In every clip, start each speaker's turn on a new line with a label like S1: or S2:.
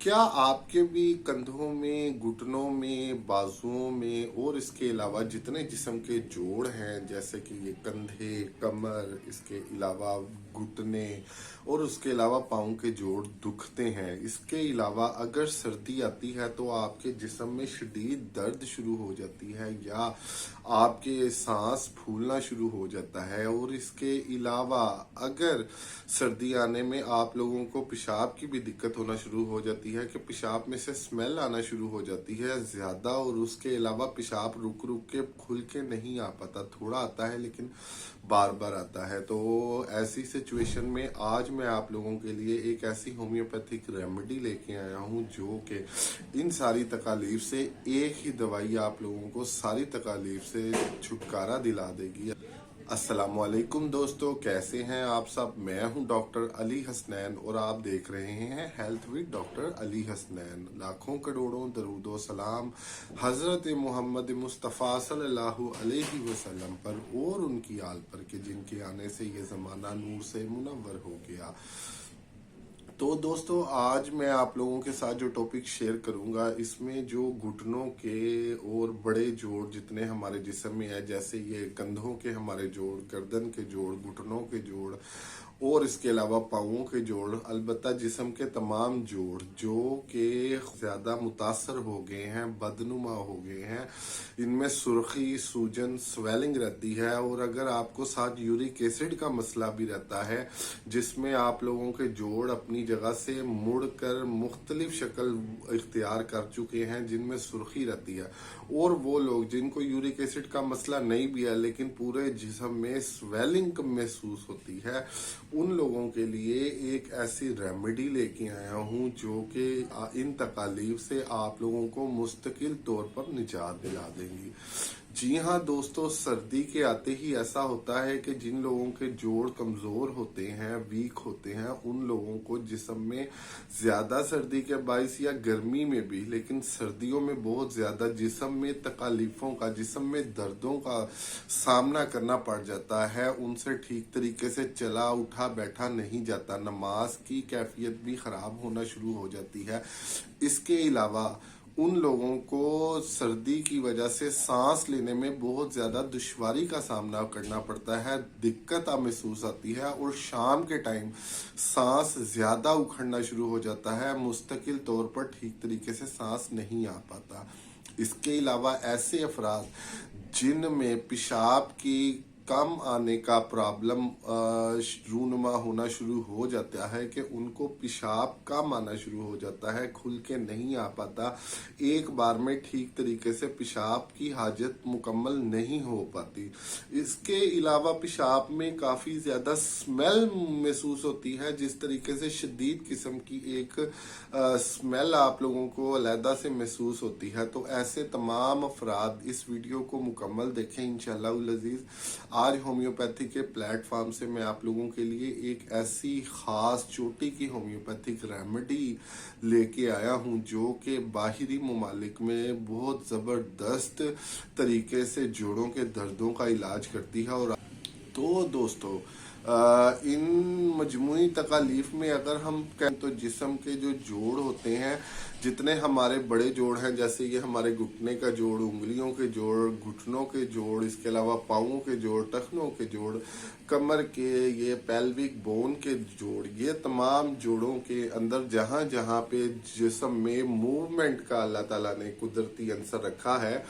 S1: क्या आपके भी कंधों में, घुटनों में, बाजुओं में और इसके अलावा जितने जिस्म के जोड़ हैं, जैसे कि ये कंधे, कमर, इसके अलावा घुटने और उसके अलावा पाँव के जोड़ दुखते हैं? इसके अलावा अगर सर्दी आती है तो आपके जिस्म में शदीद दर्द शुरू हो जाती है या आपके सांस फूलना शुरू हो जाता है। और इसके अलावा अगर सर्दी आने में आप लोगों को पेशाब की भी दिक्कत होना शुरू हो जाती है कि पेशाब में से स्मेल आना शुरू हो जाती है ज़्यादा, और उसके अलावा पेशाब रुक रुक के खुल के नहीं आ पाता, थोड़ा आता है लेकिन बार बार आता है। तो ऐसी सिचुएशन में आज मैं आप लोगों के लिए एक ऐसी होम्योपैथिक रेमेडी लेके आया हूँ जो कि इन सारी तकालीफ से एक ही दवाई आप लोगों को सारी तकालीफ से छुटकारा दिला देगी। अस्सलामुअलैकुम दोस्तों, कैसे हैं आप सब? मैं हूं डॉक्टर अली हसनैन और आप देख रहे हैं health with doctor Ali Hasnain. लाखों करोड़ों दरूद व सलाम हज़रत मोहम्मद मुस्तफ़ा सल्लल्लाहु अलैहि वसल्लम पर और उनकी आल पर के जिनके आने से ये ज़माना नूर से मुनव्वर हो गया। तो दोस्तों, आज मैं आप लोगों के साथ जो टॉपिक शेयर करूंगा, इसमें जो घुटनों के और बड़े जोड़ जितने हमारे जिस्म में है, जैसे ये कंधों के हमारे जोड़, गर्दन के जोड़, घुटनों के जोड़ और इसके अलावा पाँवों के जोड़, अलबत्ता जिस्म के तमाम जोड़ जो कि ज़्यादा मुतासर हो गए हैं, बदनुमा हो गए हैं, इनमें सुर्खी, सूजन, स्वेलिंग रहती है। और अगर आपको साथ यूरिक एसिड का मसला भी रहता है जिसमें आप लोगों के जोड़ अपनी जगह से मुड़कर मुख्तलिफ शक्ल इख्तियार कर चुके हैं जिनमें सुर्खी रहती है, और वो लोग जिनको यूरिक एसिड का मसला नहीं भी है लेकिन पूरे जिस्म में स्वेलिंग महसूस होती है, उन लोगों के लिए एक ऐसी रेमेडी लेके आया हूँ जो कि इन तकालीफ से आप लोगों को मुस्तकिल तौर पर निजात दिला देंगी। जी हाँ दोस्तों, सर्दी के आते ही ऐसा होता है कि जिन लोगों के जोड़ कमज़ोर होते हैं, वीक होते हैं, उन लोगों को जिस्म में ज़्यादा सर्दी के बाइस या गर्मी में भी, लेकिन सर्दियों में बहुत ज़्यादा जिस्म में तकालीफ़ों का, जिस्म में दर्दों का सामना करना पड़ जाता है। उनसे ठीक तरीके से चला उठा बैठा नहीं जाता, नमाज की कैफियत भी ख़राब होना शुरू हो जाती है। इसके अलावा उन लोगों को सर्दी की वजह से सांस लेने में बहुत ज़्यादा दुश्वारी का सामना करना पड़ता है, दिक्कत महसूस आती है और शाम के टाइम सांस ज़्यादा उखड़ना शुरू हो जाता है, मुस्तकिल तौर पर ठीक तरीके से सांस नहीं आ पाता। इसके अलावा ऐसे अफराद जिनमें पेशाब की कम आने का प्रॉब्लम रूनुमा होना शुरू हो जाता है कि उनको पेशाब कम आना शुरू हो जाता है, खुल के नहीं आ पाता, एक बार में ठीक तरीके से पेशाब की हाजत मुकम्मल नहीं हो पाती। इसके अलावा पेशाब में काफ़ी ज़्यादा स्मेल महसूस होती है, जिस तरीके से शदीद किस्म की एक स्मेल आप लोगों को अलहदा से महसूस होती है। तो ऐसे तमाम अफराद इस वीडियो को मुकम्मल देखें इंशाअल्लाह अज़ीज़। आज होम्योपैथी के प्लेटफॉर्म से मैं आप लोगों के लिए एक ऐसी ख़ास चोटी की होम्योपैथिक रेमेडी लेके आया हूं जो कि बाहरी ममालिक में बहुत ज़बरदस्त तरीके से जोड़ों के दर्दों का इलाज करती है। और तो दोस्तों, इन मजमूई तकालीफ में अगर हम कहें तो जिस्म के जो जोड़ होते हैं, जितने हमारे बड़े जोड़ हैं, जैसे ये हमारे घुटने का जोड़, उंगलियों के जोड़, घुटनों के जोड़, इसके अलावा पाँवों के जोड़, टखनों के जोड़, कमर के, ये पेल्विक बोन के जोड़, ये तमाम जोड़ों के अंदर जहाँ जहाँ पे जिस्म में मूवमेंट का अल्लाह ताला ने कुदरती अंसर रखा है,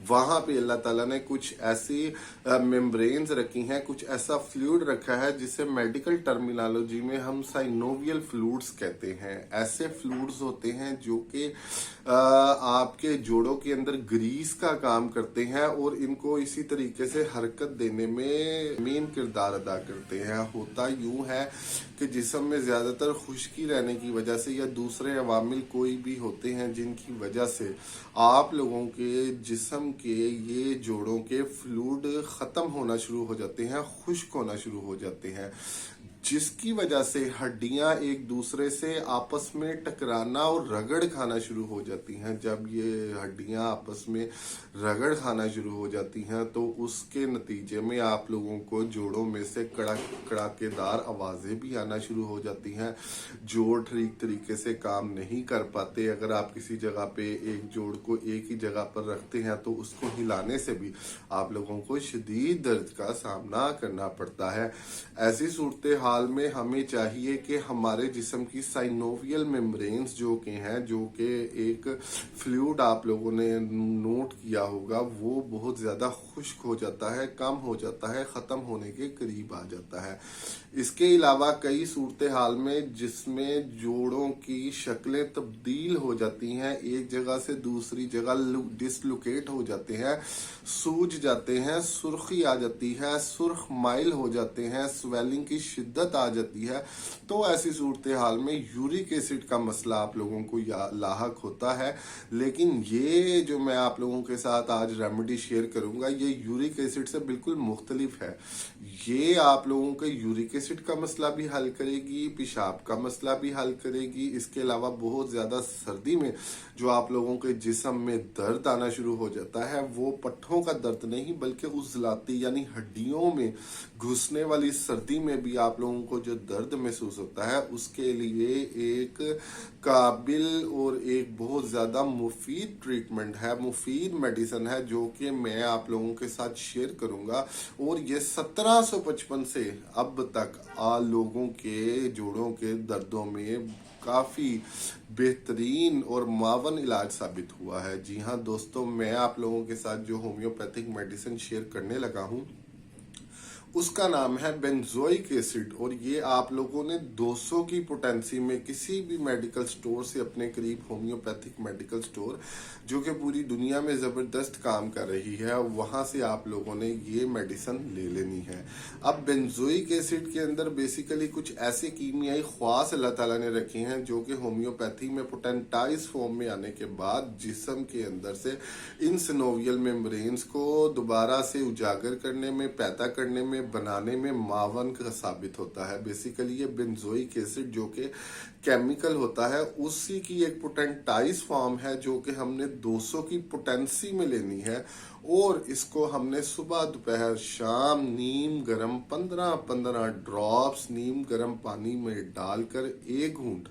S1: वहाँ पे अल्लाह ताला ने कुछ ऐसी मेम्ब्रेन्स रखी हैं, कुछ ऐसा फ्लूइड रखा है जिसे मेडिकल टर्मिनोलॉजी में हम साइनोवियल फ्लूइड्स कहते हैं। ऐसे फ्लूइड्स होते हैं जो कि आपके जोड़ों के अंदर ग्रीस का काम करते हैं और इनको इसी तरीके से हरकत देने में मेन किरदार अदा करते हैं। होता यूं है कि जिस्म में ज़्यादातर खुश्की रहने की वजह से या दूसरे अवामिल कोई भी होते हैं जिनकी वजह से आप लोगों के जिस्म के ये जोड़ों के फ्लूइड ख़त्म होना शुरू हो जाते हैं, खुश्क होना शुरू हो जाते हैं। जिसकी वजह से हड्डियां एक दूसरे से आपस में टकराना और रगड़ खाना शुरू हो जाती हैं। जब ये हड्डियां आपस में रगड़ खाना शुरू हो जाती हैं तो उसके नतीजे में आप लोगों को जोड़ों में से कड़ाकेदार आवाजें भी आना शुरू हो जाती हैं। जोड़ ठीक तरीके से काम नहीं कर पाते। अगर आप किसी जगह पे एक जोड़ को एक ही जगह पर रखते हैं तो उसको हिलाने से भी आप लोगों को शदीद दर्द का सामना करना पड़ता है। ऐसी सूरत हाल में हमें चाहिए कि हमारे जिस्म की साइनोवियल मेम्ब्रेन्स जो कि एक फ्लूइड आप लोगों ने नोट किया होगा, वो बहुत ज़्यादा खुश्क हो जाता है, कम हो जाता है, ख़त्म होने के करीब आ जाता है। इसके अलावा कई सूरत हाल में जिसमें जोड़ों की शक्लें तब्दील हो जाती हैं, एक जगह से दूसरी जगह डिसलोकेट हो जाते हैं, सूज जाते हैं, सुर्खी आ जाती है, सुर्ख माइल हो जाते हैं, स्वेलिंग की शिद्दत आ जाती है। तो ऐसी सूरत हाल में यूरिक एसिड का मसला आप लोगों को लाहक होता है। लेकिन ये जो मैं आप लोगों के साथ आज रेमेडी शेयर करूंगा, ये यूरिक एसिड से बिल्कुल मुख्तलिफ है। ये आप लोगों के यूरिक एसिड का मसला भी हल करेगी, पेशाब का मसला भी हल करेगी। इसके अलावा बहुत ज़्यादा सर्दी में जो आप लोगों के जिस्म में दर्द आना शुरू हो जाता है, वो पट्ठों का दर्द नहीं बल्कि उजलाती यानी हड्डियों में घुसने वाली सर्दी में भी आप लोगों को जो दर्द महसूस होता है, उसके लिए एक काबिल और एक बहुत ज़्यादा मुफीद ट्रीटमेंट है, मुफीद मेडिसिन है, जो कि मैं आप लोगों के साथ शेयर करूंगा। और ये 1755 से अब तक लोगों के जोड़ों के दर्दों में काफ़ी बेहतरीन और मावन इलाज साबित हुआ है। जी हाँ दोस्तों, मैं आप लोगों के साथ जो होम्योपैथिक मेडिसिन शेयर करने लगा हूँ उसका नाम है बेंजोइक एसिड। और ये आप लोगों ने 200 की पोटेंसी में किसी भी मेडिकल स्टोर से, अपने करीब होम्योपैथिक मेडिकल स्टोर जो कि पूरी दुनिया में ज़बरदस्त काम कर रही है, वहाँ से आप लोगों ने ये मेडिसिन ले लेनी है। अब बेंजोइक एसिड के अंदर बेसिकली कुछ ऐसे कीमियाई ख्वास अल्लाह ताला ने रखे हैं जो कि होम्योपैथी में पोटेंटाइज फॉर्म में आने के बाद जिस्म के अंदर से इन सिनोवियल मेम्ब्रेन्स को दोबारा से उजागर करने में, पैदा करने में, बनाने में मावन का साबित होता है। बेसिकली ये बेंजोइक एसिड जो कि केमिकल होता है, उसी की एक पोटेंटाइज फॉर्म है जो कि हमने 200 की पोटेंसी में लेनी है। और इसको हमने सुबह दोपहर शाम नीम गरम 15-15 ड्रॉप्स नीम गरम पानी में डालकर, 1 घूंट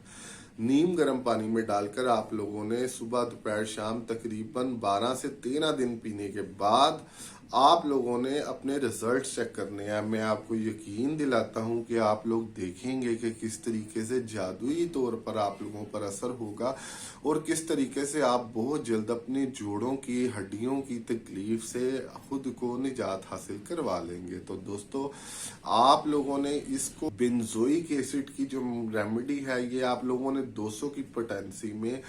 S1: नीम गर्म पानी में डालकर आप लोगों ने सुबह दोपहर शाम तकरीबन 12 से 13 दिन पीने के बाद आप लोगों ने अपने रिजल्ट चेक करने हैं। मैं आपको यकीन दिलाता हूं कि आप लोग देखेंगे कि किस तरीके से जादुई तौर पर आप लोगों पर असर होगा और किस तरीके से आप बहुत जल्द अपने जोड़ों की, हड्डियों की तकलीफ से खुद को निजात हासिल करवा लेंगे। तो दोस्तों, आप लोगों ने इसको बेंजोइक एसिड की जो रेमेडी है, ये आप लोगों ने 200 की पोटेंसी में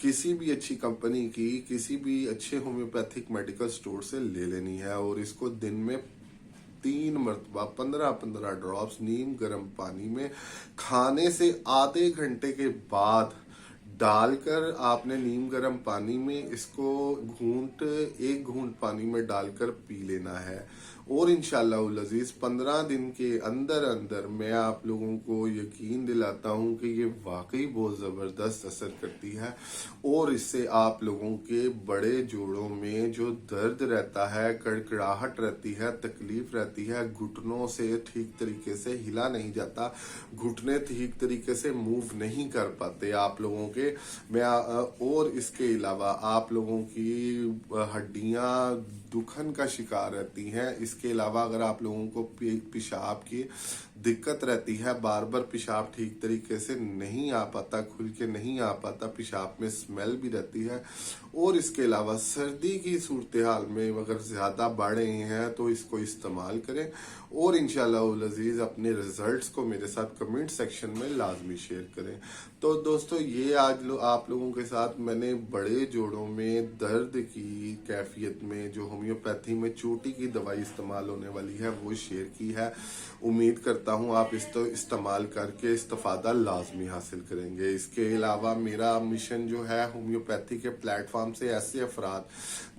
S1: किसी भी अच्छी कंपनी की, किसी भी अच्छे होम्योपैथिक मेडिकल स्टोर से ले लेनी है। और इसको दिन में 3 मरतबा 15-15 ड्रॉप्स नीम गर्म पानी में खाने से आधे घंटे के बाद डालकर आपने नीम गर्म पानी में इसको 1 घूंट पानी में डालकर पी लेना है। और इंशाअल्लाह अज़ीज़ 15 दिन के अंदर अंदर मैं आप लोगों को यकीन दिलाता हूं कि ये वाकई बहुत ज़बरदस्त असर करती है। और इससे आप लोगों के बड़े जोड़ों में जो दर्द रहता है, कड़कड़ाहट रहती है, तकलीफ रहती है, घुटनों से ठीक तरीके से हिला नहीं जाता, घुटने ठीक तरीके से मूव नहीं कर पाते आप लोगों के, और इसके अलावा आप लोगों की हड्डियां दुखन का शिकार रहती हैं। इसके अलावा अगर आप लोगों को पेशाब की दिक्कत रहती है, बार बार पेशाब ठीक तरीके से नहीं आ पाता, खुल के नहीं आ पाता, पेशाब में स्मेल भी रहती है, और इसके अलावा सर्दी की सूरत हाल में अगर ज़्यादा बढ़ रहे हैं तो इसको इस्तेमाल करें। और इंशाअल्लाह अज़ीज़ अपने रिजल्ट्स को मेरे साथ कमेंट सेक्शन में लाजमी शेयर करें। तो दोस्तों, ये आज आप लोगों के साथ मैंने बड़े जोड़ों में दर्द की कैफियत में जो होम्योपैथी में चोटी की दवाई इस्तेमाल होने वाली है वो शेयर की है। उम्मीद करता करता हूँ आप इस्तेमाल करके इस्तेफादा लाजमी हासिल करेंगे। इसके अलावा मेरा मिशन जो है होम्योपैथी के प्लेटफॉर्म से ऐसे अफराद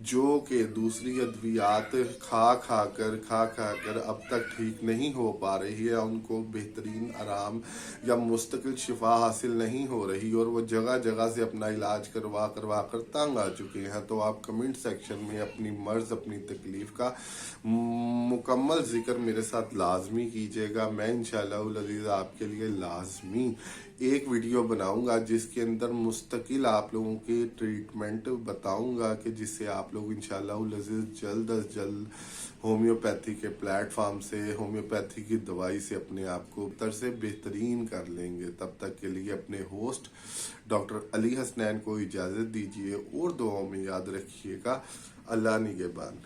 S1: जो कि दूसरी अद्वियात खा कर अब तक ठीक नहीं हो पा रही है, उनको बेहतरीन आराम या मुस्तकिल शिफा हासिल नहीं हो रही और वो जगह जगह से अपना इलाज करवा कर तंग आ चुके हैं, तो आप कमेंट सेक्शन में अपनी मर्ज अपनी तकलीफ का मुकम्मल जिक्र मेरे साथ लाजमी कीजिएगा। मैं इंशाअल्लाह अज़ीज़ आपके लिए लाजमी एक वीडियो बनाऊंगा जिसके अंदर मुस्तकिल आप लोगों की ट्रीटमेंट बताऊंगा कि जिससे आप लोग इंशाअल्लाह अज़ीज़ जल्द अज जल्द होम्योपैथी के प्लेटफॉर्म से होम्योपैथी की दवाई से अपने आप को बेहतर से बेहतरीन कर लेंगे। तब तक के लिए अपने होस्ट डॉक्टर अली हसनैन को इजाज़त दीजिए और दुआओं में याद रखिएगा। अल्लाह निगहबान।